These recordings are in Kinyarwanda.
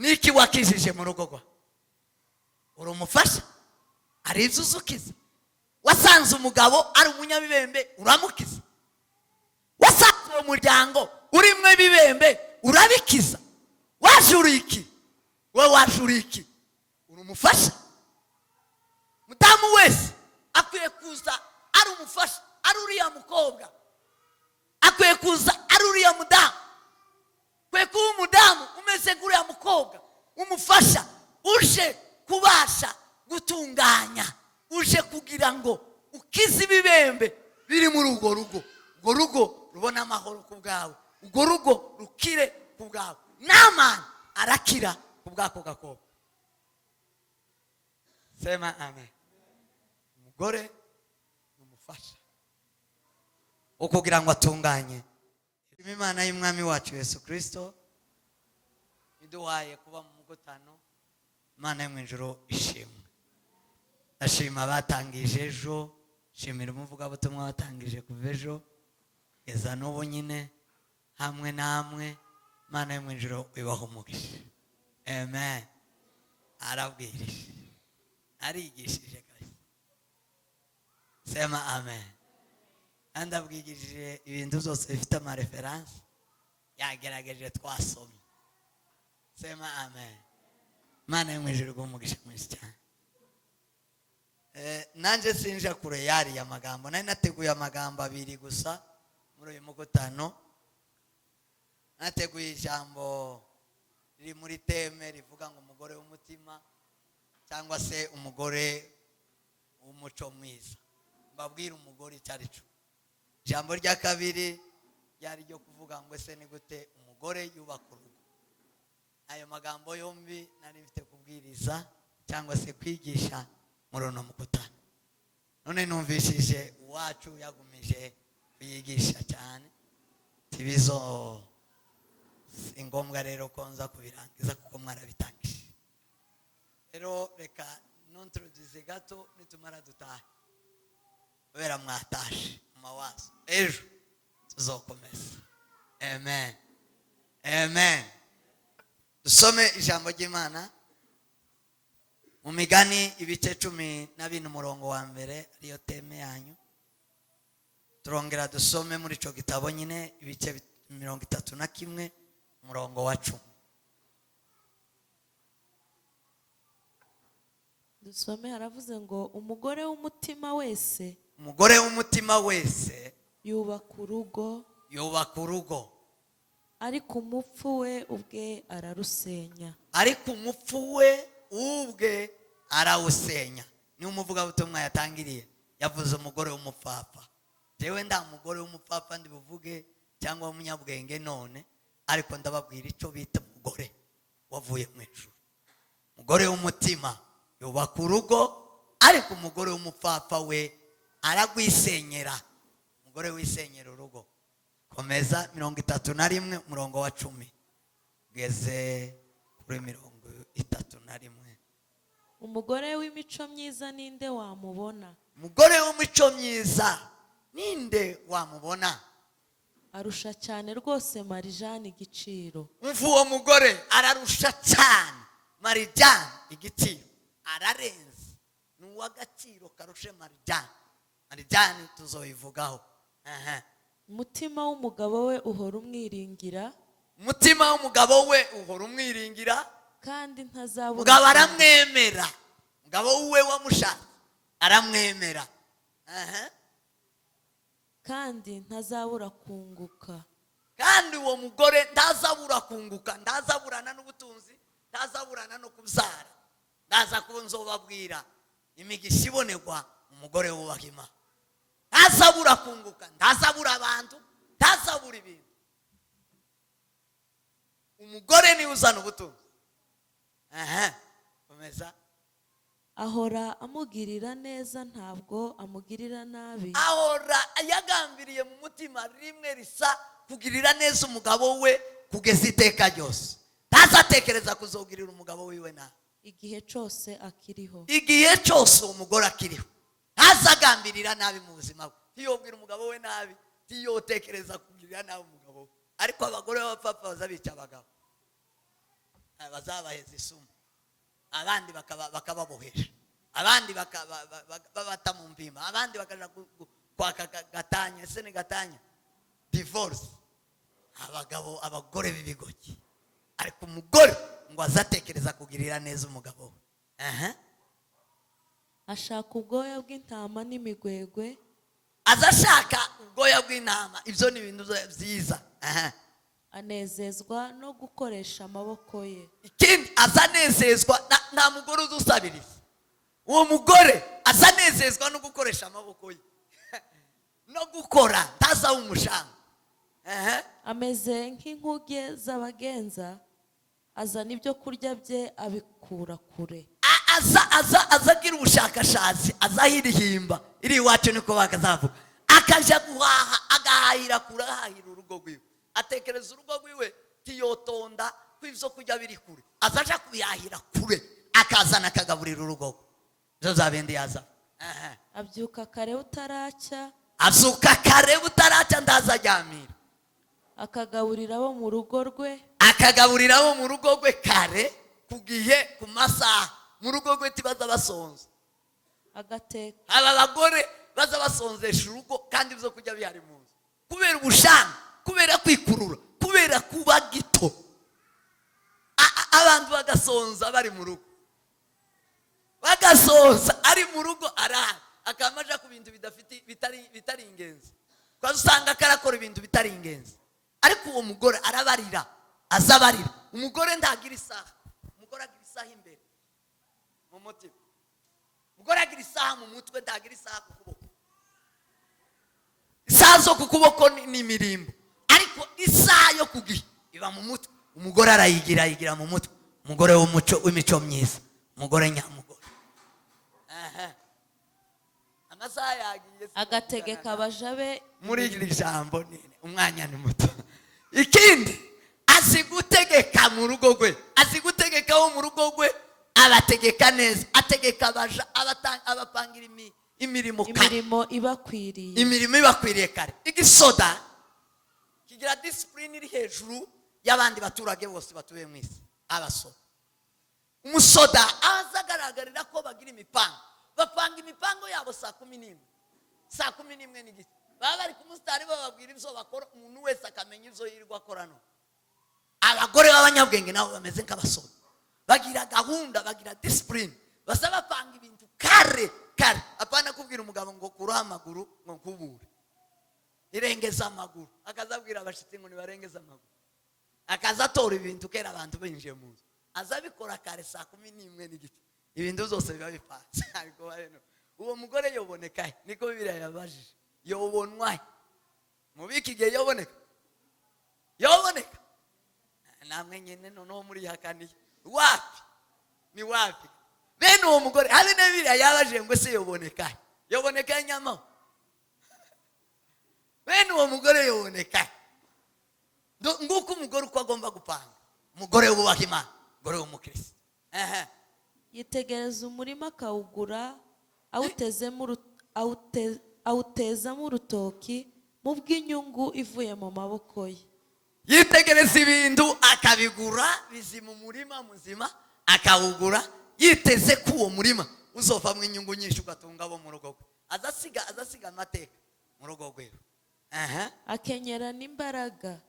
niki wakijije mu rugo rwa uri umufasha ari ibyo uzukiza wasanze umugabo ari umunyabibembe uramukiza wasanze uwo muryango urimo ibibembe urabikiza wajuriye iki we wajuriye iki uri umufasha mudamu wese akwiye kuza ari umufasha ari uriya mukobwa akwiye kuza ari uriya mudamu kwe kuba umudamu umeze nk'uriya mukobwa umufasha uje kubasha gutunganya uje kugira ngo ukize ibibembe biri muri urwo rugo urwo rugo rubona amahoro ku bwawe urwo rugo rukire ku bwawe Namani arakira ku bwako gakobwa sema amen umugore umufasha ukugira ngo atunganye Imana y'umwami wacu Yesu Kristo iduhaye kuba mu mugotano Imana yo mu ijuru ishimwe ashima batangije ejo shimira umuvugabutumwa batangije kuva ejo kugeza n'ubu nyine hamwe namwe Imana yo mu ijuru ibaho umugisha amen arabwirije arigishije kabisa sema amen andabwigishije ibintu byose bifite amareferanse yagerageje twasomye sema amen Imana yo mu ijuru umugisha mwinshi cyane nanje sinja kure yari ya magambo nari nateguye amagambo abiri gusa muri uyu mugotano nateguye ijambo riri muri teme rivuga ngo umugore w'umutima cyangwa se umugore w'umuco mwiza mbabwira umugore icyari cyo ijambo rya kabiri ryari ryo kuvuga ngo ese ni gute umugore yubaka urugo ayo magambo yombi nari mfite kubwiriza cyangwa se kwigisha muri uno mugotano none numvishije uwacu yagumije kuyigisha cyane tibizo ingombwa rero ko nza kubirangiza kuko mwarabitangije rero reka nontroduce gato nitumara dutahe kubera mwatashe mu mawazo ejo tuzokomeza amen amen dusome ijambo ry'Imana mu Migani ibice 12 umurongo wa mbere ariyo teme yanyu turongera dusome muri ico gitabo nyine ibice 31 umurongo wa 10 dusome haravuze ngo umugore w'umutima wese yubaka urugo ariko umupfu we ubwe arawusenya ni umuvugabutumwa yatangiriye yavuze umugore w'umupfapfa jewe nda umugore w'umupfapfa ndibuvuge cyangwa umunyabwenge none ariko ndababwira icyo bita umugore wavuye mu ijuru umugore w'umutima yubaka urugo ariko umugore w'umupfapfa we aragwisenyera umugore wisenyera urugo komeza 31 umurongo wa 10 geze kuri 31 umugore w'imico myiza ninde wamubona umugore w'imico myiza ninde wamubona arusha cyane rwose Marijani igiciro uwo mugore ararusha cyane Marijani igiciro ararenze n'uw'agaciro karushe Marijani tuzoyivugaho umutima w'umugabo we uhora umwiringira kandi ntazabura mugabo aramwemera mugabo we wamushatse aramwemera kandi ntazabura kunguka kandi uwo mugore ntazabura kunguka ntazaburana n'ubutunzi ntazaburana no kubyara ndaza kunzobabwira imigisha ibonerwa umugore wubaha Imana ntazabura kunguka ntazabura abantu ntazabura ibintu umugore ni uzana ubutunzi komeza ahora amugirira neza ntabwo amugirira nabi ahora yagambiriye mu mutima rimwe risa kugirira neza umugabo we kugeza iteka ryose ntazatekereza kuzogirira umugabo wiwe nabi igihe cyose umugore akiriho ntazagambirira nabi mu buzima bwe ntiyobwira umugabo we nabi ntiyotekereza kugirira nabi umugabo we ariko abagore b'abapfapfa bazabica abagabo bazabaheza isumu, abandi bakababohesha, abandi babata mu mbima, abandi bakaja kwaka gatanya. Ese ni gatanya? Divorce. Abagore b'ibigogi. Ariko umugore ngo azatekereza kugirira neza umugabo we. ashaka ubwoya bw'intama n'imigwegwe, azashaka ubwoya bw'intama. Ibyo ni ibintu byiza. anezezwa no gukoresha amaboko ye. Ikindi azanezezwa, nta mugore uzusabiriza. Uwo mugore azanezezwa no gukoresha amaboko ye no gukora, ntazabe umushanga. ameze nk'inkuge z'abagenza, azana ibyo kurya bye abikura kure. azagira ubushakashatsi, azahirihimba. iri iwacu niko bakazavuga, akaja guhaha, agahahira kure, agahahira urugo rwiwe. Atekereza urugo rwiwe tiyotonda ko ibyo kurya biri kure, azaja kubihahira kure, akazana akagaburira urugo rwe. Ibyo zabindi yaza. abyuka kare butaracya, azuka kare butaracya, ndazaryamira. akagaburira abo mu rugo rwe, akagaburira abo mu rugo rwe kare, ku gihe, ku masaha. Mu rugo rwe tibaza basonza. agateka aba bagore baza basonzesha urugo kandi ibyo kurya bihari mu nzu, kubera ubushanga, kubera kwikurura, kubera kuba gito. Abantu bagasonza bari mu rugo, bagasonza ari mu rugo, arahari akamaja ku bintu bitari ingenzi. Kwa usanga karakora ibintu bitari ingenzi. Ariko uwo mugore arabarira, azabarira. Umugore ndagira isaha, umugore agira isaha imbere mu mutima, umugore agira isaha mu mutwe, ndagira isaha ku kuboko. Isaha zo ku kuboko ni imirimbo, ariko isaha yo ku gihe iba mu mutwe. Umugore arayigira mu mutwe. Umugore w'imico myiza, umugore nyamugore. Amasaha yagiye, agategeka abaja be. muri iri jambo nini, umwanya ni muto. Ikindi, azi gutegeka mu rugo rwe, azi gutegeka wo mu rugo rwe, abategeka neza, ategeka abaja, abapangira imirimo ibakwiriye. Imirimo ibakwiriye kare. Igisoda kigira discipline iri hejuru y'abandi baturage bose batuye mu isi. Abasoda, umusoda azagaragarira ko bagira imipango, bapanga imipango yabo saa 11 n'igice. Baba bari ku musitari bababwira ibyo bakora, umuntu wese akamenya ibyo yirirwa akora. No, abagore b'abanyabwenge nabo bameze nk'abasoda, bagira gahunda, bagira discipline, basaba panga ibintu kare. Apana kubwira umugabo ngo kuraho amaguru ngo kubure, irengeza amaguru. Akazabwira abashitsi ngo nibarengeza amaguru, akazatora ibintu kera abantu binjiye mu nzu, azabikora kare saa 11 n'igice. Ibintu zose biba bipanze. Ariko uwo mugore yoboneka, niko Bibiliya yabajije, yobonwa mu biki gihe yoboneka namwe nyene noneho muri hakaniye wapi ni wapi? Bene uwo mugore hari na Bibiliya yabajije ngo se yoboneka nyama. Bene uwo mugore yoboneka nguko umugore uko agomba gupanga, umugore wubaha Imana, umugore w'umukristo. yitegereza umurima akawugura, awutezamo urutoki mu bw'inyungu ivuye mu maboko ye. Yitegereza ibintu akabigura bizima, umurima muzima akawugura, yiteze ko uwo murima uzovamwo inyungu nyinshi, ugatunga abo mu rugo rwe. Azasiga amateka mu rugo rwe. akenyera n'imbaraga,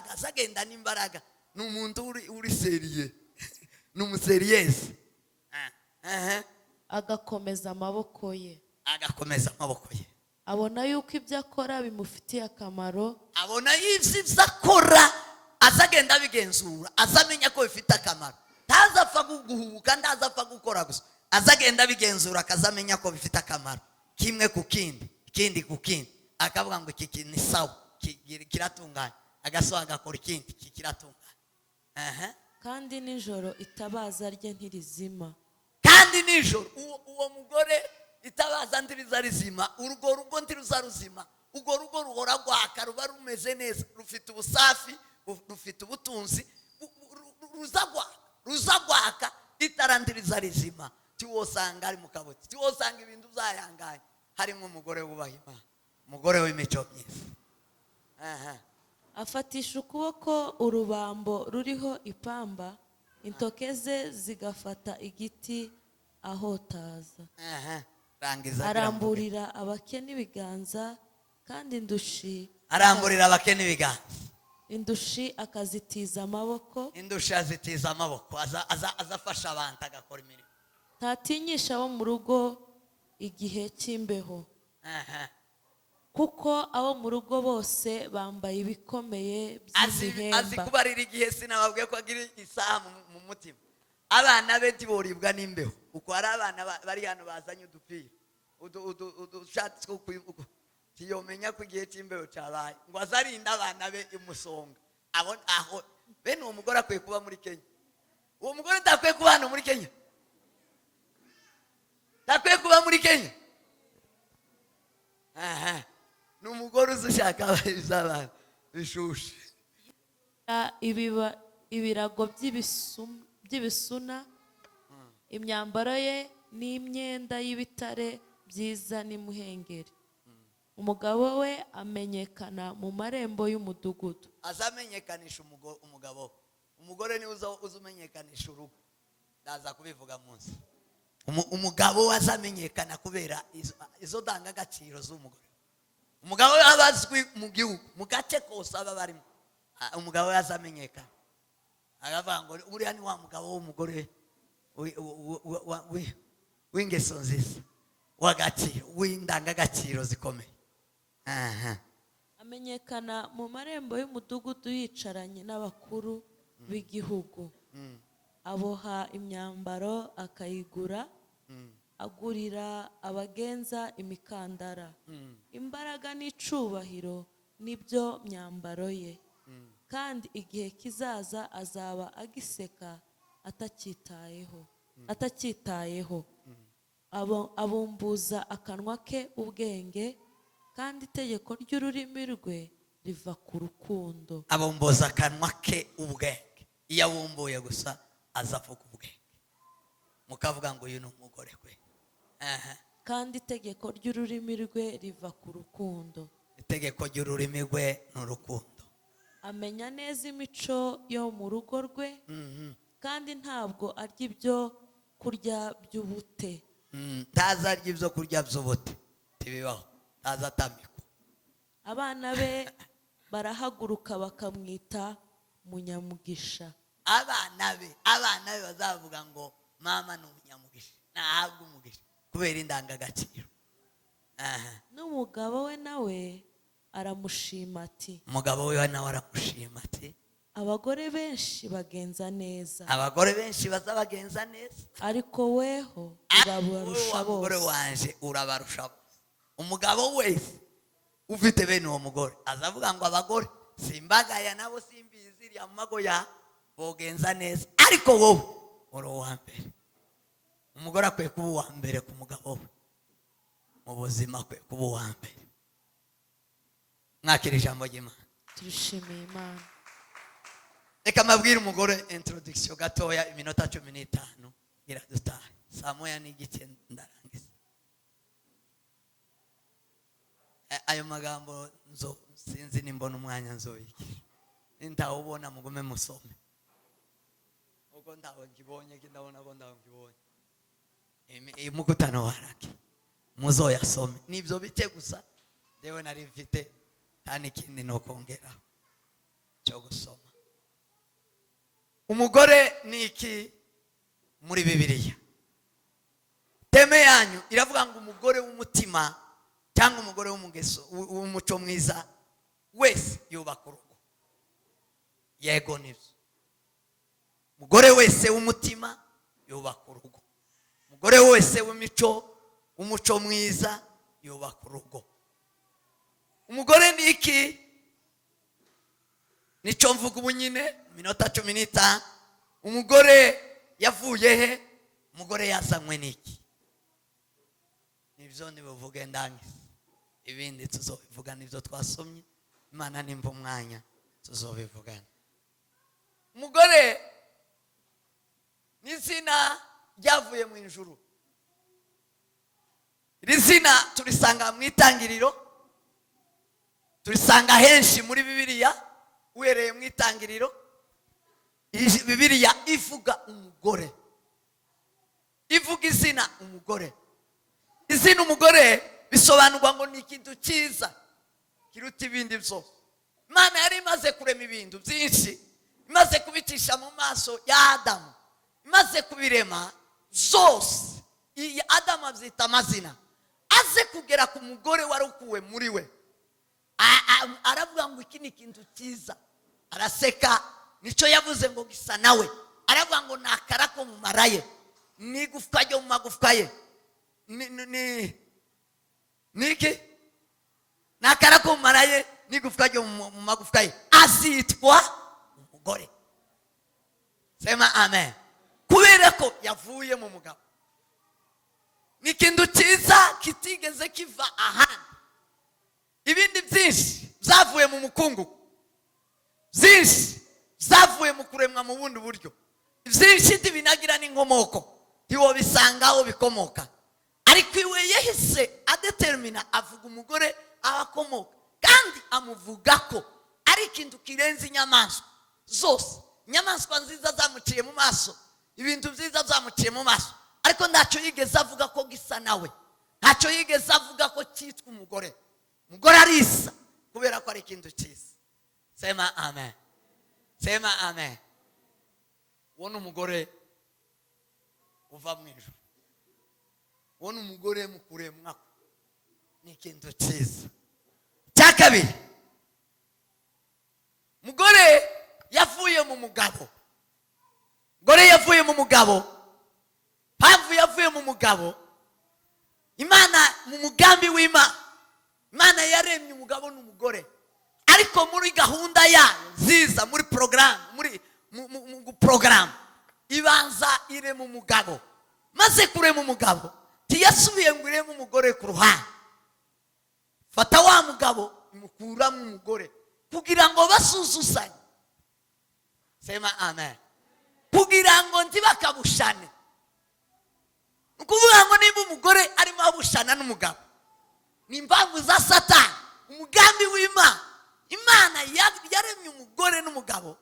azagenda n'imbaraga. Ni umuntu uri seriye, ni umuseriyesi. agakomeza amaboko ye. abona yuko ibyo akora bimufitiye akamaro, ibyo akora azagenda abigenzura, azamenya ko bifite akamaro. Ntazapfa guhubuka, ntazapfa gukora gusa, azagenda abigenzura, akazamenya ko bifite akamaro. Kimwe ku kindi, ikindi ku kindi, akavuga ngo iki kintu ni sawa, kiratunganye, agasohoka agakora ikindi kiratunganye. kandi nijoro itabaza rye ntirizima. Kandi nijoro uwo mugore itabaza ndiriza rizima, urwo rugo ndiruza ruzima. Urwo rugo ruhora rwaka, ruba rumeze neza, rufite ubusafi, rufite ubutunzi, ruza gwaka, itarandiriza rizima. Tiwosanga ari mu kaboti, tiwosanga ibintu byayanganye. Harimo umugore wubaha Imana, umugore w'imico myiza. afatisha ukuboko urubambo ruriho ipamba, intoke ze zigafata igiti ahotaza. rangiza Aramburira abakene ibiganza, kandi aramburira abakene ibiganza, indushi akazitiza amaboko. indushi azitiza amaboko, azafasha abantu agakora imirimo. Ntatinyisha abo mu rugo igihe cy'imbeho, kuko abo mu rugo bose bambaye ibikomeye azi by'imihemba. kubarira igihe, sinababwiye ko agira isaha mu mutima. Abana be ntiboribwa n'imbeho, kuko hari abana bari hano bazanye udupira udushati two tiyomenya ko igihe cy'imbeho cyabaye, ngo azarinda abana be umusonga. Aho bene uwo mugore akwiye kuba muri Kenya. Uwo mugore ntakwiye kuba hano muri Kenya, ntakwiye kuba muri Kenya. Ni umugore ushaka abana bishushe. Ibirago by'ibisuna, imyambaro ye n'imyenda y'ibitare byiza n'imuhengeri. Umugabo we amenyekana mu marembo y'umudugudu. Azamenyekanisha umugabo. Umugore ni uza umenyekanisha urugo. Ndaza kubivuga munsi. Umugabo azamenyekana kubera izo ndangagaciro z'umugore. Umugabo abazwi mu gihugu, mu gace kose aba barimo. Umugabo azamenyekana. Aravuga ngo uriya ni wa mugabo w'umugore w'ingeso nziza, w'agaciro, w'indangagaciro zikomeye. Amenyekana mu marembo y'umudugudu yicaranye n'abakuru b'igihugu. Aboha imyambaro akayigura, agurira abagenza imikandara. Imbaraga n'icubahiro nibyo myambaro ye, kandi igihe kizaza azaba agiseka atacyitayeho. Abumbuza akanwa ke ubwenge, kandi itegeko ry'ururimi rwe riva ku rukundo. Abumbuza akanwa ke ubwenge. Iyo abumbuye gusa azavuga ubwenge, mukavuga ngo uyu ni umugore we. Kandi itegeko ry'ururimi rwe riva ku rukundo. Itegeko ry'ururimi rwe ni urukundo. Amenya neza imico yo mu rugo rwe, kandi ntabwo arya ibyo kurya by'ubute. Ntazarya ibyo kurya by'ubute, ntibibaho. Ntazatamikwa. Abana be barahaguruka bakamwita munyamugisha. Abana be bazavuga ngo mama ni umunyamugisha, ntahabwa umugisha kubera indangagaciro. N'umugabo we nawe aramushima ati. Umugabo we nawe aramushima ati. Abagore benshi bagenza neza. Abagore benshi bazabagenza neza, ariko weho urabarusha bose. Umugore wanje urabarusha bose. Umugabo wese ufite bene uwo mugore azavuga ngo abagore simbagaya nabo simbizi iriya mu mago ya bogenza neza, ariko wowe uri uwa mbere. Umugore akwiye kuba uwa mbere ku mugabo we, mu buzima akwiye kuba uwa mbere. Mwakira ijambo ry'Imana. Turishimiye Imana. Reka mabwire umugore introduction gatoya, iminota 15 ngira dutahe. Saa moya n'igice ndarangiza. Ayo magambo sinzi nimbona umwanya nzoyiki. Ntawubona mugume musome. Uko ndaho ngibonye kindabona ko ndaho ngibonye. Mukutano waraki. Muzoyasome. Nibyo bite gusa. Dewe nari mfite kandi kindi no kongera cyo gusoma. Umugore ni iki muri Bibiliya? Teme yanyu iravuga ngo umugore w'umutima cyangwa umugore w'umugeso w'umuco mwiza wese yubaka urugo. Yego nibyo. Umugore wese w'umutima yubaka urugo. Umugore wese w'umuco mwiza yubaka urugo. Umugore ni iki? Nico mvuga ubu nyine minota 15. Umugore yavuye he? Umugore yazanywe niki? Nibyo nibuvuge ndangiza. Ibindi tuzobivuga nibyo twasomye. Imana nimba umwanya tuzobivugana. Umugore ni izina ryavuye mu ijuru. Iri zina turisanga mu itangiriro, turisanga henshi muri Bibiliya, uhereye mu itangiriro Bibiliya ivuga umugore, ivuga izina umugore. Izina umugore bisobanurwa ngo ni ikintu cyiza kiruta ibindi byose. Imana yari imaze kurema ibintu byinshi, imaze kubicisha mu maso ya Adamu, imaze kubirema zose. Adamu abyita amazina. Aze kugera ku mugore wari ukuwe muri we, aravuga ngo iki ni ikintu cyiza. Araseka, nicyo yavuze ngo gisa nawe. Aravuga ngo ni akara ko mu mara ye, ni igufwa ryo mu magufwa ye. Niki? Ni akara ko mu mara ye, ni igufwa ryo mu magufwa ye. Azitwa umugore. Sema amen. Kubera ko yavuye mu mugabo. Ni ikintu cyiza kitigeze kiva ahandi. Ibindi byinshi byavuye mu mukungugu, byinshi byavuye mu kuremwa mu bundi buryo. Byinshi ntibinagira n'inkomoko, ntiwo bisanga aho bikomoka. Ariko iwe yahise adetermina, avuga umugore abakomoka, kandi amuvuga ko ari ikintu kirenze inyamaswa zose. Inyamaswa nziza zamuciye mu maso, ibintu byiza byamuciye mu maso, ariko ntacyo yigeze avuga ko gisa nawe, ntacyo yigeze avuga ko cyitwa umugore. Umugore arisa kubera ko ari ikintu cyiza. Sema amen. Sema amen. Uwo ni umugore uva mu ijuru. Uwo ni umugore mu kuremwa ni ikintu cyiza. Cya kabiri, umugore yavuye mu mugabo. Umugore yavuye mu mugabo. Mpamvu yavuye mu mugabo, Imana mu mugambi w'Imana, Imana yaremye umugabo n'umugore, ariko muri gahunda yayo nziza, muri porogaramu ibanza irema umugabo. Maze kurema umugabo, ntiyasubiye ngo ireme umugore ku ruhande. Fata wa mugabo imukuramo umugore kugira ngo basuzuzanye. Sema amen. Kugira ngo ntibakabushane. Ukuvuga ngo niba umugore arimo abushana n'umugabo, ni impamvu za Satani. Umugambi w'Imana, Imana yaremye umugore n'umugabo.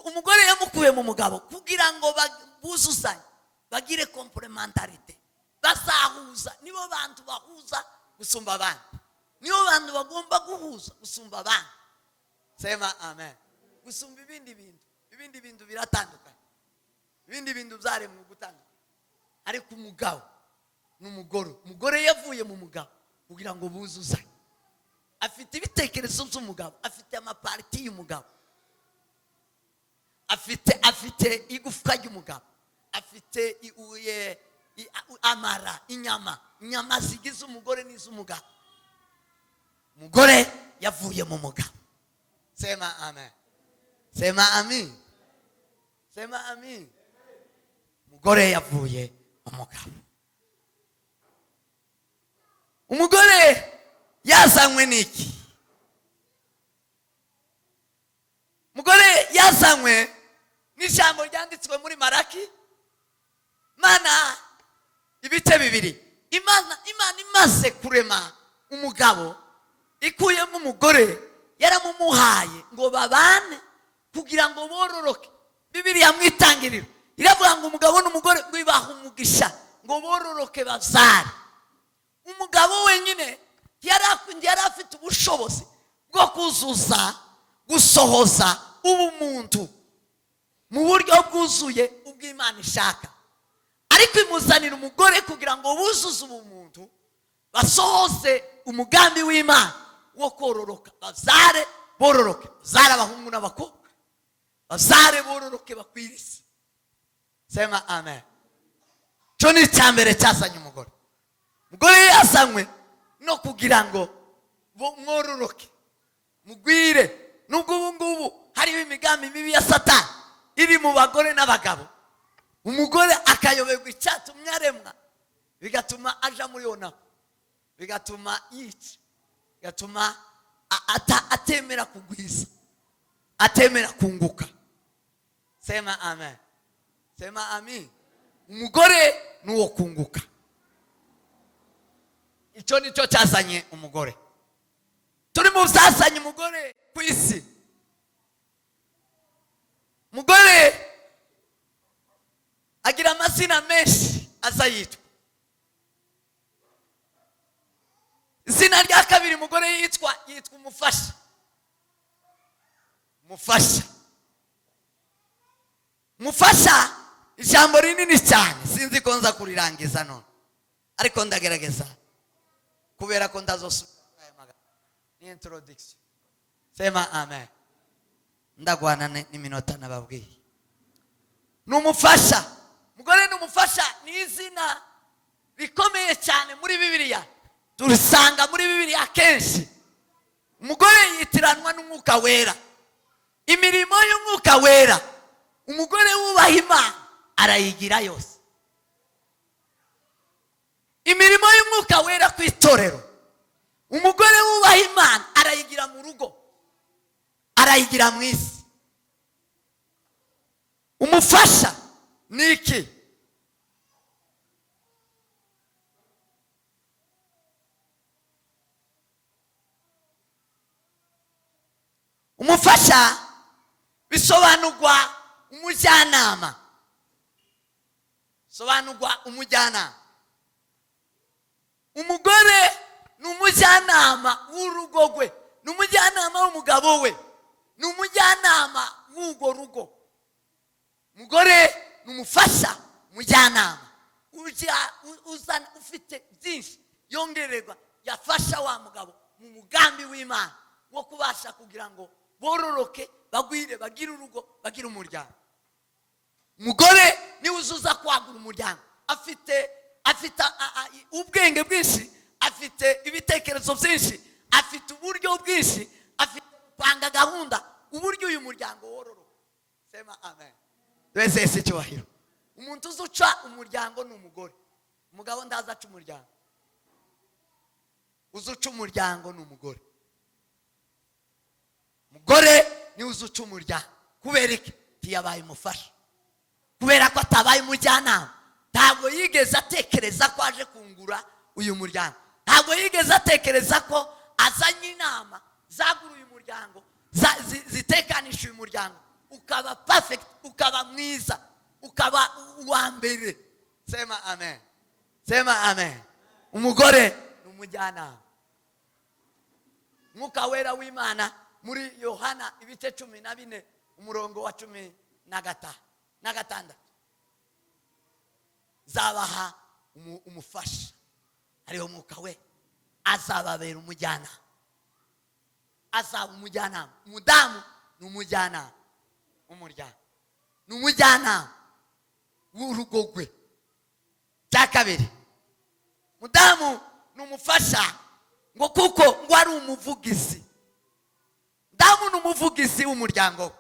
Umugore yamukuye mu mugabo kugira ngo buzuzanye, bagire complementarite, bazahuza. Nibo bantu bahuza gusumba abandi, nibo bantu bagomba guhuza gusumba abandi. Sema amen. Gusumba ibindi bintu biratandukanye, ibindi bintu byaremwe gutandukanye. Ariko umugabo n'umugore, umugore yavuye mu mugabo kugira ngo buzuzanye. Afite ibitekerezo by'umugabo, afite amapariti y'umugabo, afite igufwa ry'umugabo, afite amara, inyama zigize umugore n'iz'umugabo. Umugore yavuye mu mugabo. Sema amen. Sema amin. Sema amin. Umugore yavuye umugabo. Umugore yazanywe n'iki? Umugore yazanywe n'ijambo ryanditswe muri Maraki. Imana ibice bibiri. Imana imaze kurema umugabo, ikuyemo umugore, yaramumuhaye ngo babane kugira ngo bororoke. Bibiliya mu itangiriro iravuga ngo umugabo n'umugore bibaha umugisha ngo bororoke babyare. Umugabo wenyine yari afite ubushobozi bwo kuzuza, gusohoza ubumuntu mu buryo bwuzuye ubw'Imana ishaka, ariko imuzanira umugore kugira ngo buzuze ubumuntu, basohoze umugambi w'Imana wo kororoka, babyare bororoke, babyare abahungu n'abakobwa, babyare bororoke bakwire isi. Sema amen. Cyo ni icyambere cyazanye umugore. Umugore yazanywe no kugira ngo mwororoke, mugwire. Nubwo ubu ngubu hariho imigambi mibi ya Satani iri mu bagore n'abagabo, umugore akayoberwa icyatumye aremwa, bigatuma aja muri yo nawe, bigatuma yica, bigatuma atemera kugwiza, atemera kunguka. Sema amen. Sema amin. Umugore nuwo kunguka. Icyo nicyo cyazanye umugore. Turi mu byazanye umugore ku isi. umugore agira amazina menshi aza yitwa. Izina rya kabiri umugore yitwa umufasha. Umufasha ijambo rinini cyane, sinzi ko nza kurirangiza none, ariko ndagerageza kubera ko ndazosubira aya magambo. Ni introduction. Sema amen. Ndagwana n'iminota nababwiye. Numufasha. Umugore numufasha ni izina rikomeye cyane muri Bibiliya. Turisanga muri Bibiliya kenshi. Umugore yitiranwa n'umwuka wera. Imirimo y'umwuka wera umugore wubaha Imana arayigira yose. Imirimo y'umwuka wera ku itorero umugore wubaha Imana arayigira mu rugo, arayigira mu isi. Umufasha ni iki? Umufasha bisobanurwa umujyanama. Umugore ni umujyanama w'urugo rwe, ni umujyanama w'umugabo we, ni umujyanama w'urwo rugo. Umugore ni umufasha, umujyanama uzana ufite byinshi yongererwa, yafasha wa mugabo mu mugambi w'Imana wo kubasha kugira ngo bororoke, bagwire, bagire urugo, bagire umuryango. Umugore ni uzuza kwagura umuryango, afite ubwenge bwinshi, afite ibitekerezo byinshi, afite uburyo bwinshi, afite gupanga gahunda uburyo uyu muryango wororoka. Sema amen. Twese cyubahiro. Umuntu uzuca umuryango ni umugore. Umugabo ndazaca umuryango. Uzuca umuryango ni umugore. Umugore ni uzuca umuryango. Kubera iki? Tiyabaye umufasha. Kubera ko atabaye umujyanama, ntabwo yigeze atekereza ko aje kungura uyu muryango. Ntabwo yigeze atekereza ko azanye inama zagura uyu muryango, zitekanisha uyu muryango ukaba perfect, ukaba mwiza, ukaba uwa mbere. Sema amen. Sema amen. Umugore ni umujyanama. Mwuka wera w'Imana muri Yohana ibice 14 umurongo wa 16 zabaha umufasha, ariyo mwuka we azababera umujyanama. Azaba umujyanama. Umudamu ni umujyanama w'umuryango, ni umujyanama w'urugo rwe. Cya kabiri, mudamu ni umufasha ngo kuko ngo ari umuvugizi. Mudamu ni umuvugizi w'umuryango.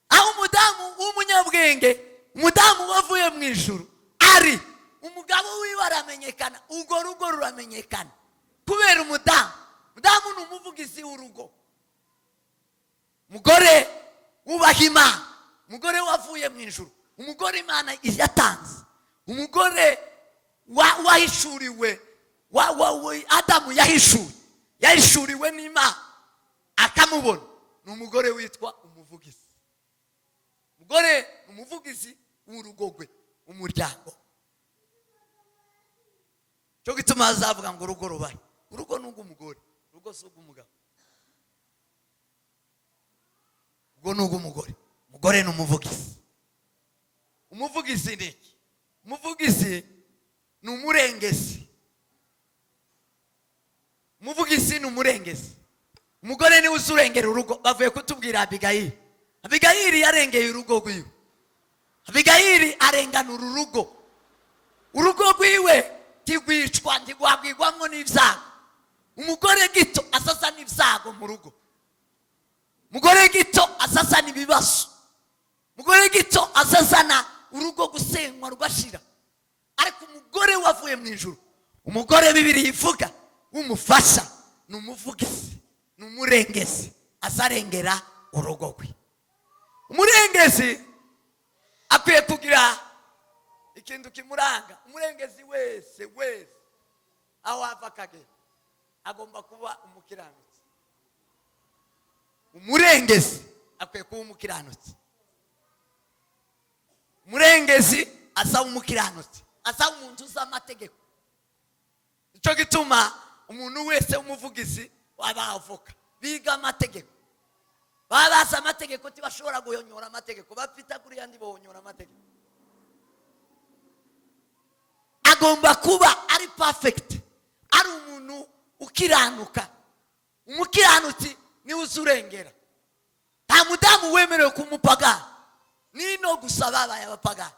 Aho umudamu w'umunyabwenge, umudamu wavuye mu ijuru ari, umugabo wiwe aramenyekana, urwo rugo ruramenyekana kubera umudamu. Mudamu ni umuvugizi w'urugo. Umugore wubaha Imana, umugore wavuye mu ijuru, umugore Imana yatanze, umugore wahishuriwe, Adamu yahishuriwe n'Imana akamubona, ni umugore witwa umuvugizi. Umugore ni umuvugizi w'urugo rwe, umuryango. Cyo gituma azavuga ngo urugo rubaye. Urugo ni urw'umugore, urugo si urw'umugabo. Urugo ni urw'umugore, umugore ni umuvugizi. Umuvugizi ni iki? Umuvugizi ni umurengezi. Umuvugizi ni umurengezi. Umugore ni uzurengera urugo. Bavuye kutubwira Abigayili. Abigayili yarengeye urugo rwiwe. Abigayili arenganura urugo. Urugo rwiwe tigwicwa, ntigwabwirwamo n'ibyago. Umugore gito asasa n'ibyago mu rugo. Umugore gito asasa n'ibibazo. Umugore gito asasana urugo gusenywa rugashira. Ariko umugore wavuye mu ijuru, umugore Bibiliya ivuga w'umufasha, ni umuvugizi, ni umurengezi, azarengera urugo rwe. Umurengezi akwiye kugira ikintu kimuranga. Umurengezi wese aho ava akagera agomba kuba umukiranutsi. Umurengezi akwiye kuba umukiranutsi. Umurengezi asaba umukiranutsi, asaba umuntu uzi amategeko. Nicyo gituma umuntu wese w'umuvugizi w'abavoka biga amategeko, baba bazi amategeko, ntibashobora guhonyora amategeko, bafite kuri yandi bohonyora amategeko. Agomba kuba ari perfect, ari umuntu ukiranuka. Umukiranutsi niwe uzurengera. Nta mudamu wemerewe kumupagana, nino gusaba abaye abapagana.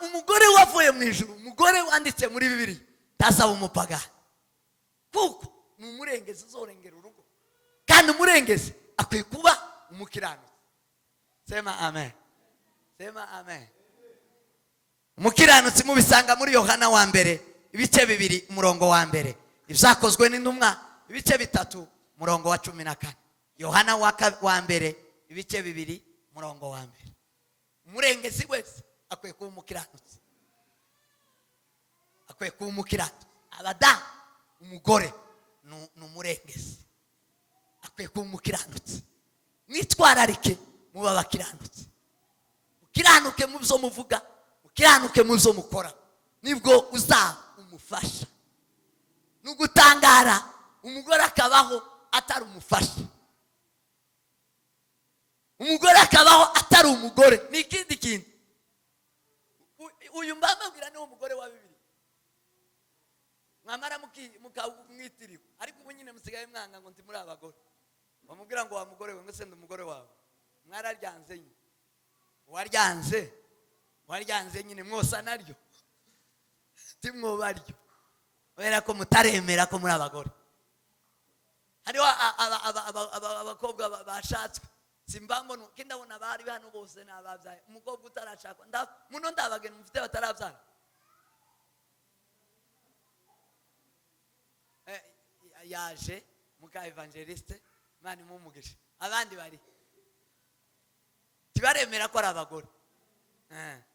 Umugore wavuye mu ijuru, umugore wanditse muri Bibiliya, tasaba umupagana, kuko ni umurengezi uzorengera urugo. Kandi umurengezi akwiye kuba umukiranutsi. Sema amen, sema amen. Umukiranutsi mubisanga muri Yohana wa mbere ibice 2 umurongo wa mbere, ibyakozwe n'intumwa ibice 3 umurongo wa 14. Yohana wa mbere ibice 2 umurongo wa mbere. Umurengezi wese akwiye kuba umukiranutsi, akwiye kuba umukiranutsi. Abadamu, umugore ni umurengezi, akwiye kuba umukiranutsi. Mwitwararike muba abakiranutsi, mukiranuke mu byo muvuga, mukiranuke mu byo mukora, nibwo uzaba umufasha. Nugutangara umugore akabaho atari umufasha, umugore akabaho atari umugore, ni ikindi kintu. Uyu mbambabwira ni umugore wa Bibiliya, mwamara mukawumwitiriwe, ariko ubu nyine musigaye mwanga ngo ntimuri abagore. Bamubwira ngo wa mugore we, ngo se ndi umugore wawe, mwararyanze nyine. Waryanze nyine mwosa naryo, timwobaryo, kubera ko mutaremera ko muri abagore. Hariho abakobwa bashatswe, simbambona kindabona bari hano bose n'ababyaye. Umukobwa utarashakwa muno ndabageni mufite batarabyara, yaje muka evangeliste mani mumugisha. Abandi bari tibaremera ko ari abagore,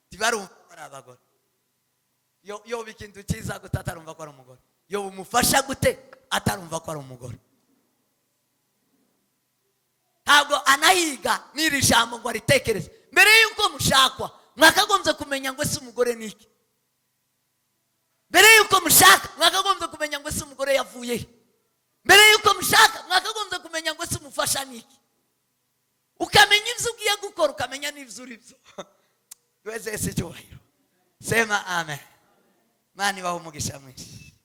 tibarumva ko ari abagore. Yo bikintu cyiza gute atarumva ko ari umugore? Yo umufasha gute atarumva ko ari umugore? Ntabwo anahiga n'iri jambo ngo aritekereze. Mbere yuko mushakwa mwakagombye kumenya ngo ese umugore niki. Mbere yuko mushaka mwakagombye kumenya ngo ese umugore yavuye he. Mbere yuko mushaka mwakagombye kumenya ngo ese umufasha niki. Ukamenya ibyo ugiye gukora, ukamenya n'ibyo uri byo. Weze ese cyubahiro. Sema amen. Mani baho umugisha mwinshi,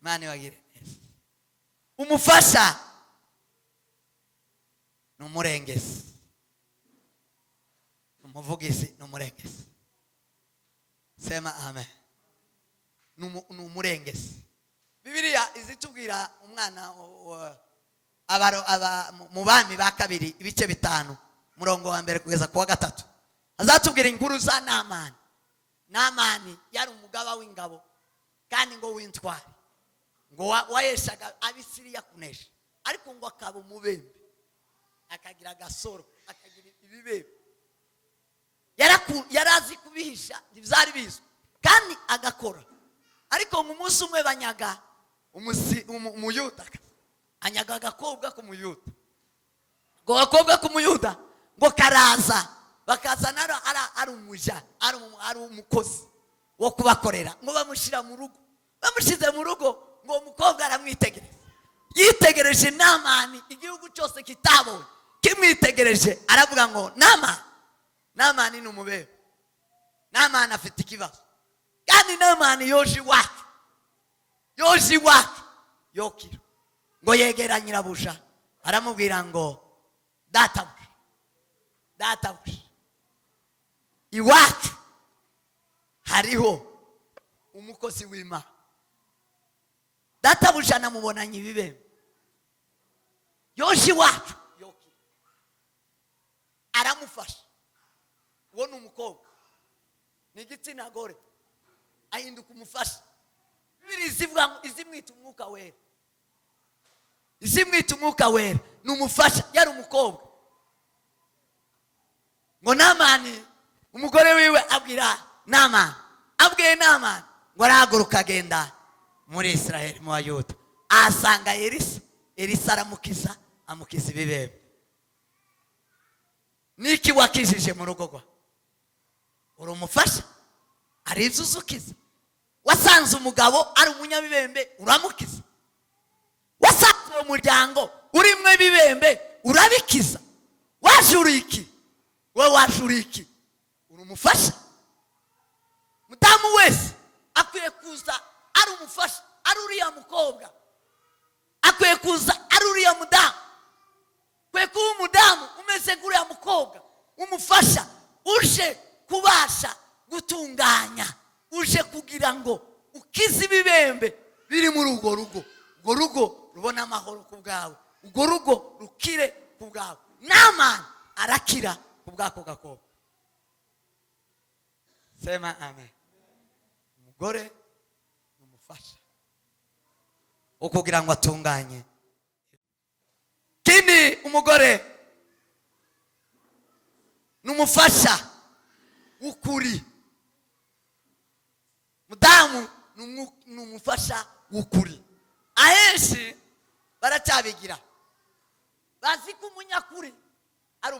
mani bagire neza. Umufasha ni umurengezi, umuvugizi ni umurengezi. Sema amen. Ni umurengezi. Bibiliya izitubwira umwana mu bami ba kabiri ibice 5 umurongo wa mbere kugeza ku wa 3, azatubwira inkuru za Namani. Namani yari umugaba w'ingabo kandi ngo w'intwari, ngo wayeshaga Abisiriya kunesha, ariko ngo akaba umubembe, akagira agasoro, akagira ibibebe. Yarazi kubihisha, ntibyari bizwi, kandi agakora. Ariko mu munsi umwe banyaga umuyuda, anyaga agakobwa k'umuyuda. Ngo agakobwa k'umuyuda ngo karaza, bakazana ari umuja, ari umukozi wo kubakorera, ngo bamushyira mu rugo. Bamushyize mu rugo, ngo umukobwa aramwitegereza. Yitegereje Namani, igihugu cyose kitabonye kimwitegereje, aravuga ngo Namani ni umubebe, Namani afite ikibazo. Kandi Namani yoje iwacu yokira. Ngo yegera nyirabuja, aramubwira ngo databuja, iwacu hariho umukozi w'Imana. Databuja namubonanye ibibembe, yoje iwacu yokira, aramufasha. Uwo ni umukobwa, ni igitsina gore, ahinduka umufasha. Bibiri zivuga ngo izimwita umwuka wera, izimwita umwuka wera ni umufasha. Yari umukobwa. Ngo Namani umugore wiwe abwira Namani ngo arahaguruka agenda muri Israeli mu Bayuda, asanga Elisa. Elisa aramukiza, amukiza ibibembe. niki wakijije mu rugo rwa uri umufasha ari ibyo uzukiza wasanze umugabo ari umunyabibembe uramukiza wasanze uwo muryango urimo ibibembe urabikiza wajuriye iki we wajuriye iki uri umufasha mudamu wese akwiye kuza ari umufasha ari uriya mukobwa akwiye kuza ari uriya mudamu kwe kuba umudamu umeze nk'uriya mukobwa umufasha uje kubasha gutunganya uje kugira ngo ukize ibibembe biri muri urwo rugo urwo rugo rubona amahoro ku bwawe urwo rugo rukire ku bwawe Naamani arakira ku bwako gakobwa sema amen umugore n'umufasha wo kugira ngo atunganye kindi umugore n'umufasha w'ukuri mudamu n'umufasha w'ukuri ahenshi baracyabigira bazi ko umunyakuri ari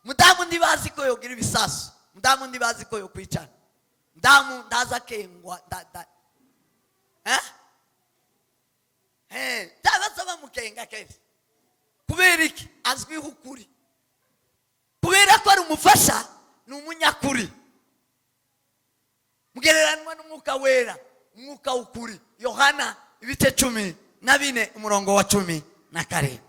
mudamu ntibazi ko yogira ibisasu mudamu ntibazi ko yokwicana mudamu ndaza kengwa cyangwa bamukenga kenshi kubera iki azwiho ukuri kubera ko ari umufasha ni umunyakuri mugereranwa n'umwuka wera umwuka w'ukuri Yohana ibice 14 umurongo wa 17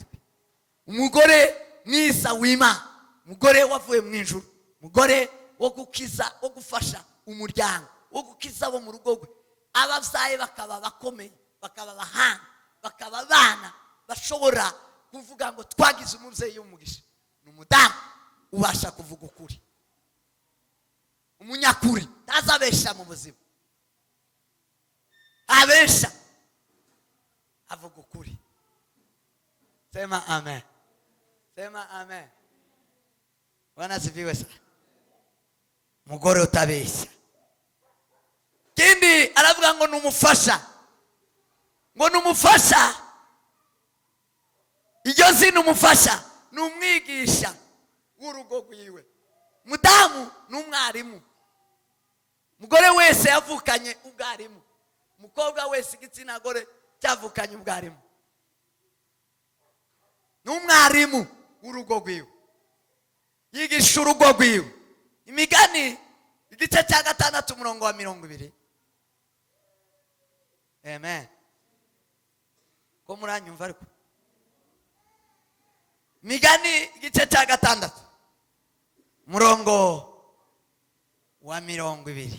umugore mwiza w'Imana umugore wavuye mu ijuru umugore wo gukiza wo gufasha umuryango wo gukiza bo mu rugo rwe abavyaye bakaba bakomeye bakaba bahanga bakaba abana bashobora kuvuga ngo twagize umuvyeyi w'umugisha n'umudamu ubasha kuvuga ukuri umunyakuri ntazabesha mu buzima abesha avuga ukuri sema amen sema amen wanasifiwe sana umugore utabeshya kindi aravuga ngo n'umufasha iryo zina umufasha n'umwigisha w'urugo rwiwe mudamu n'umwarimu umugore wese yavukanye ubwarimu umukobwa wese igitsina gore cyavukanye ubwarimu n'umwarimu w'urugo rwiwe yigisha urugo rwiwe imigani igice cya 6 umurongo wa 20 amen ko muranyumva ariko imigani igice cya 6 umurongo wa 20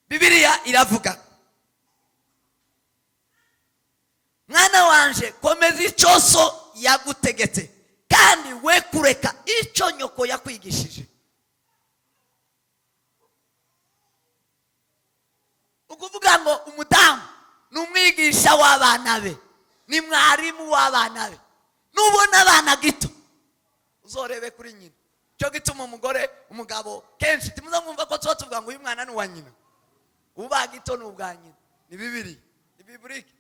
Bibiliya iravuga mwana wanje komeza icyo so yagutegetse kandi we kureka icyo nyoko yakwigishije ukuvuga ngo umudamu n'umwigisha w'abana be ni mwarimu w'abana be nubona abana gito uzorebe kuri nyina cyo gituma umugabo kenshi timuza mwumva ko tuvuga ngo uyu mwana ni wa nyina uba gito n'ubwa nyina ni bibiri ni biburike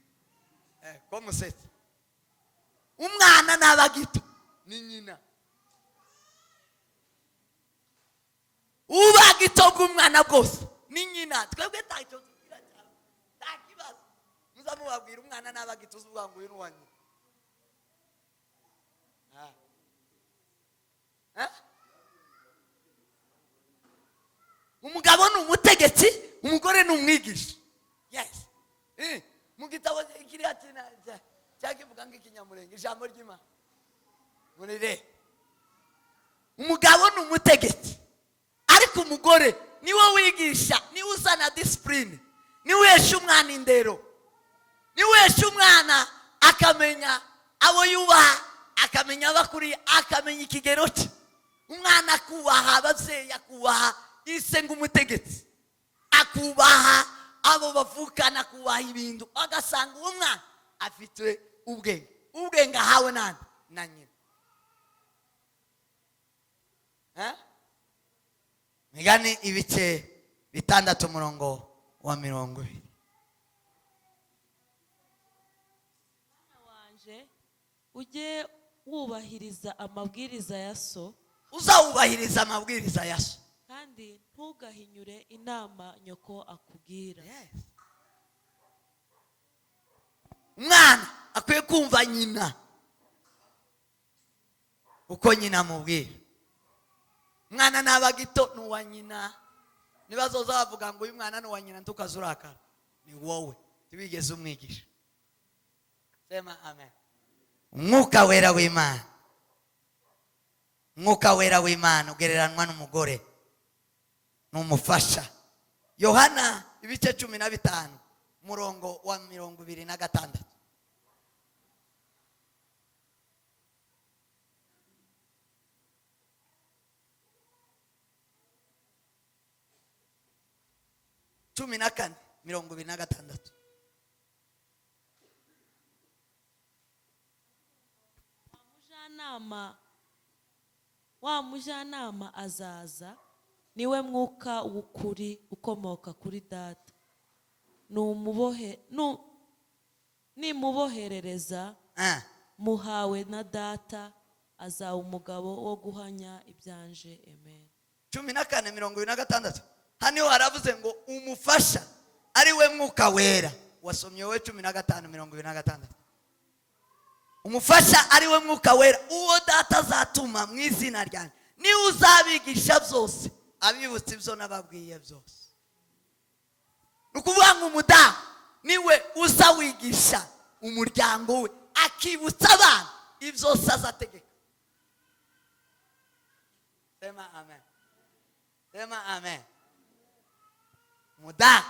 ko musetse umwana naba gito ni nyina uba gito bw'umwana bwose ni nyina twebwe tacyo tugira cyane takibazo muzamubabwira umwana naba gito uzuvuga ngo uyu ni wa nyina umugabo ni umutegetsi umugore ni umwigisha yes mu gitabo kiriya cyakivuga nk'ikinyamurenge ijambo ry'Imana murire umugabo ni umutegetsi ariko umugore niwe wigisha niwe uzana discipline niwe wesha umwana indero niwe wesha umwana akamenya abo yubaha akamenya abakuriye akamenya ikigero cye umwana akubaha abavyeyi akubaha ise ng'umutegetsi akubaha abo bavukana akubaha ibintu agasanga uwo mwana afite ubwenge ahawe nande na nyina migani ibice 6 umurongo wa 20 mwana wanje ujye uzubahiriza amabwiriza ya so, uzawubahiriza amabwiriza ya so, kandi ntugahinyure inama nyoko akubwira. umwana akwiye kumva nyina uko nyina amubwira. umwana naba gito ni uwa nyina. nibazoza bavuga ngo uyu mwana ni uwa nyina ntukazurakara, ni wowe tubigeze umwigisha. Sema amen. umwuka wera w'Imana, umwuka wera w'Imana ugereranwa n'umugore, n'umufasha. Yohana ibice 15 umurongo wa 26. cumi na kane 26. Wa mujyanama azaza, niwe mwuka w'ukuri ukomoka kuri data. Nimuboherereza muhawe na data, azaba umugabo wo guhanya ibyanje. Amen. 14:26. hano haravuze ngo umufasha ari we mwuka wera. wasomye we 15:26. umufasha ari we mwuka wera, uwo data azatuma mu izina ryanjye, niwe uzabigisha byose, abibutsa ibyo nababwiye byose. ni ukuvuga ngo umudamu niwe uza wigisha umuryango we, akibutsa abana ibyo azategeka. Sema amen. Sema amen. umudamu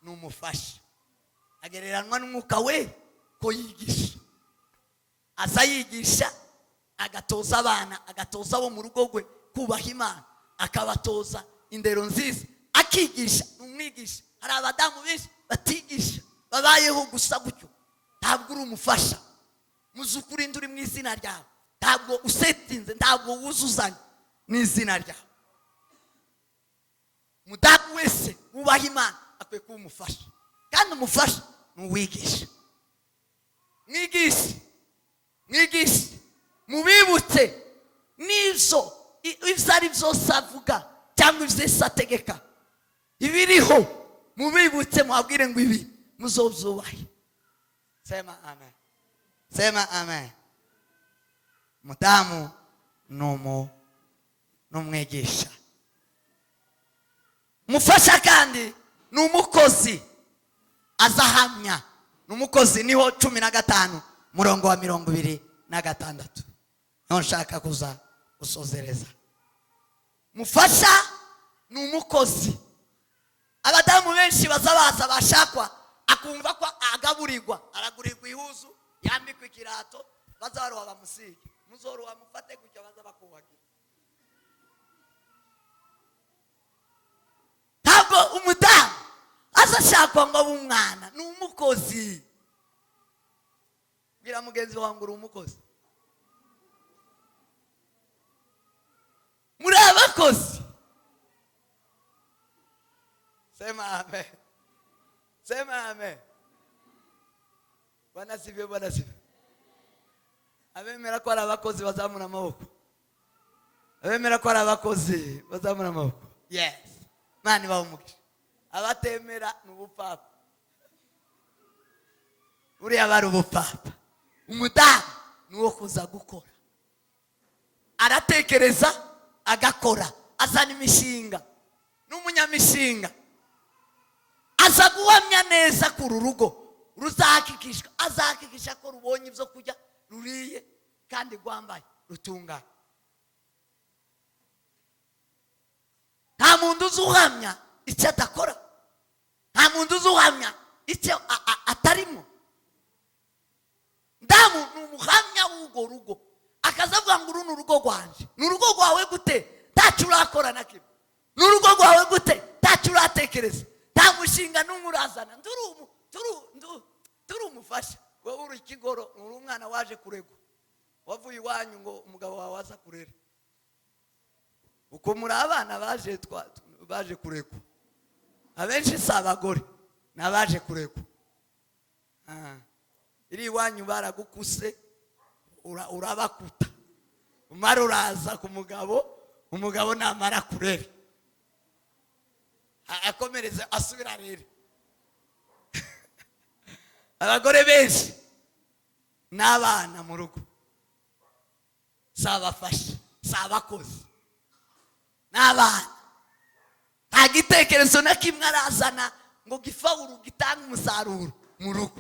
ni umufasha, agereranwa n'umwuka we ko yigisha. aza yigisha, agatoza abana, agatoza abo mu rugo rwe kubaha Imana, akabatoza indero nziza, akigisha. umwigisha. hari abadamu benshi batigisha, babayeho gusa gutyo. ntabwo uri umufasha muzukuri, nduri mu izina ryawe, ntabwo usetinze, ntabwo wuzuzanya n'izina ryawe. umudamu wese wubaha Imana akwiye kuba umufasha, kandi umufasha ni uwigisha. mwigisha mubibutse n'ibyo ibyo ari byose avuga cyangwa ibyo ategeka, ibiriho mubibutse, muhabwire ngo ibi muzobyubahe. Sema amen. Sema amen. umudamu ni umwigisha. umufasha kandi ni umukozi, azahamya. ni umukozi. niho 15 umurongo wa 26 niho nshaka kuza gusozereza. umufasha ni umukozi. abadamu benshi baza bashakwa, akumva ko agaburirwa, aragurirwa ihuzu, yambikwa ikirato, bazaruha bamusige, muzoruha mufate gutya, baza bakuhagira. ntabwo umudamu azashakwa ngo abe umwana, ni umukozi. bwira mugenzi wawe ngo uri umukozi. muri abakozi. Sema amen. Sema amen. Bwana sifiwe, Bwana sifiwe. abemera ko ari abakozi bazamura amaboko. abemera ko ari abakozi bazamura amaboko. Yes. Mani bawumugisha. abatemera ni ubupapa. uriya bari ubupapa. umudamu ni uwo kuza gukora, aratekereza agakora, azana imishinga. n'umunyamishinga aza guhamya neza ko uru rugo ruzahakikishwa, azahakikisha ko rubonye ibyo kurya, ruriye kandi rwambaye, rutunganye. nta muntu uzuhamya icyo adakora, nta muntu uzuhamya icyo atarimo. ndamu ni umuhamya w'urwo rugo, akazavuga ngo uru ni urugo rwanje. ni urugo rwawe gute? ntacyo urakora na kimwe. ni urugo rwawe gute? ntacyo uratekereza, nta mushinga n'umwe urazana. turi umufasha. wowe uri ikigoro, uri umwana waje kuregwa, wavuye iwanyu ngo umugabo wawe aza kurera. uko muri abana baje kuregwa, abenshi si abagore, ni abaje kuregwa. iri iwanyu baragukuse, urabakuta, umara uraza ku mugabo, umugabo namara kurera akomereze asubira rero. Abagore benshi n'abana mu rugo sabafasha, sabakozi n'abana, nta gitekerezo na kimwe arazana ngo gifawuru gitanga umusaruro mu rugo,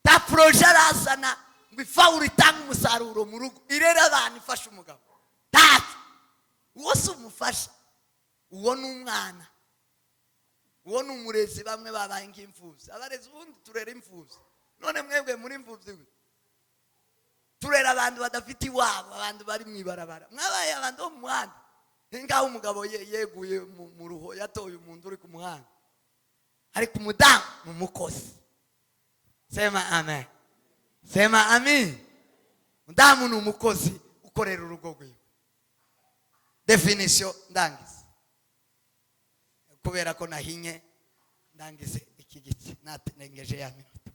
nta poroje arazana ngo ifawuru itanga umusaruro mu rugo irera abana ifasha umugabo. Ntacyo. Uwo si umufasha, uwo ni umwana, uwo ni umurezi. Bamwe babaye nk'imfubyi. Abarezi ubundi turera imfubyi, none mwebwe muri imfubyi gute? Turera abantu badafite iwabo, abantu bari mu ibarabara. Mwabaye abantu bo mu muhanda, ngaho umugabo yeguye mu ruho, yatoye umuntu uri ku muhanda, ariko umudamu ni umukozi. Sema amen, sema amen. Umudamu ni umukozi ukorera urugo rwiwe. Definition ndangiza, kubera ko nahinye ndangize iki gice, natengeje ya minota.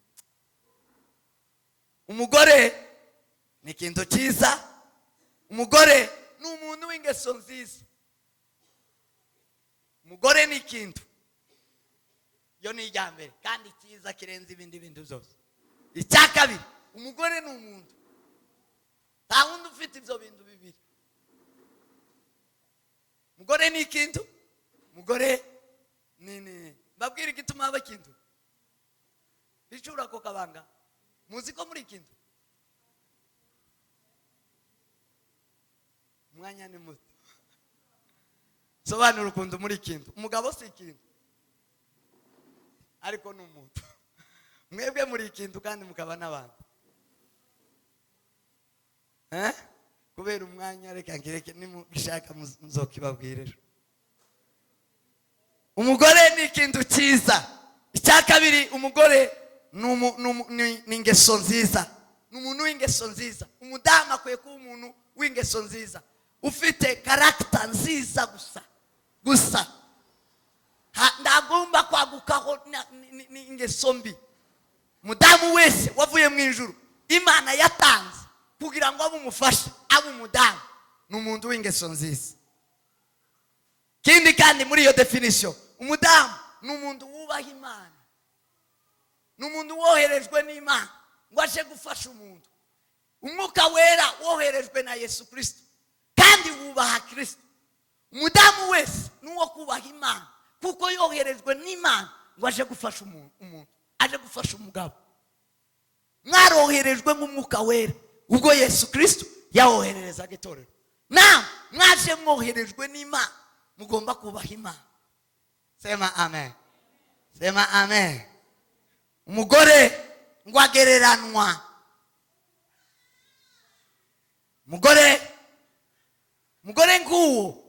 Umugore ni ikintu cyiza. Umugore ni umuntu w'ingeso nziza. Umugore ni ikintu, yo ni ijyambere kandi cyiza kirenze ibindi bintu byose. Icya kabiri, umugore ni umuntu, nta wundi ufite ibyo bintu bibiri. Umugore ni ikintu, umugore ni babwira igituma aba ikintu. Bicura ko kabanga, muzi ko muri ikintu umwanya ni muto. Sobanura urukundo muri ikintu. Umugabo si ikintu, ariko ni umuntu. Mwebwe muri ikintu kandi mukaba n'abantu. Kubera umwanya reka ngireke, nimugishaka muzokibabwirira. Umugore ni ikintu cyiza. Icya kabiri, umugore ni ingeso nziza, ni umuntu w'ingeso nziza. Umudamu akwiye kuba umuntu w'ingeso nziza, ufite karagita nziza gusa. Ndagomba kwagukaho n'ingeso mbi. Umudamu wese wavuye mu ijuru Imana yatanze kugira ngo abe umufasha, abe umudamu, ni umuntu w'ingeso nziza. Kindi kandi muri iyo definition, umudamu ni umuntu wubaha Imana, ni umuntu woherejwe n'Imana ngo aje gufasha umuntu. Umwuka wera woherejwe na Yesu Kristo kandi wubaha Kristo. Umudamu wese ni uwo kubaha Imana kuko yoherejwe n'Imana ngo aje gufasha umuntu, aje gufasha umugabo. Mwaroherejwe nk'umwuka wera ubwo Yesu Kristo yawohererezaga itorero. Nawe mwaje mwoherejwe n'Imana, mugomba kubaha Imana. Sema amen, sema amen. Umugore ngo agereranwa, umugore nguwo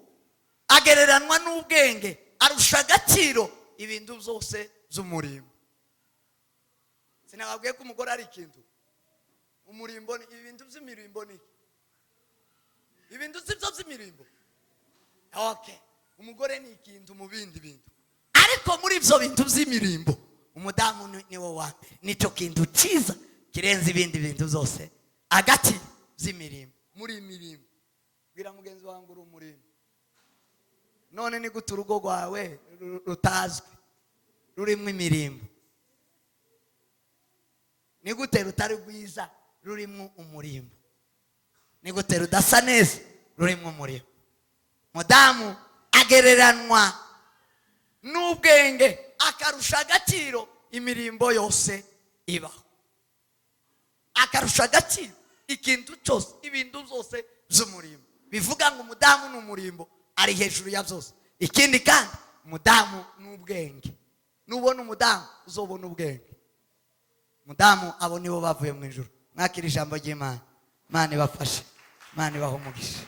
agereranwa n'ubwenge, arusha agaciro ibintu byose by'umurimo. Sinababwiye ko umugore ari ikintu. Umurimbo ni ibintu by'imirimbo, ni ibintu z'ibyo by'imirimbo. Okay, umugore ni ikintu mu bindi bintu, ariko muri ibyo bintu by'imirimbo umudamu ni wo wa mbere. Nicyo kintu cyiza kirenze ibindi bintu byose, agati by'imirimbo. Muri imirimbo, bwira mugenzi wangu uri umurimbo. None ni gute urugo rwawe rutazwi, rurimo imirimbo? Ni gute rutari rwiza, rurimo umurimbo? Ni gute rudasa neza, rurimo umurimbo? Mudamu agereranwa n'ubwenge, akarusha agaciro imirimbo yose ibaho, akarusha agaciro ikintu cyose, ibintu byose by'umurimbo. Bivuga ngo umudamu ni umurimbo, ari hejuru ya byose. Ikindi kandi umudamu ni ubwenge. Nubona umudamu uzobona ubwenge. Umudamu abo nibo bavuye mu ijuru. Mwakira ijambo ry'Imana. Imana ibafashe, Imana ibahe umugisha.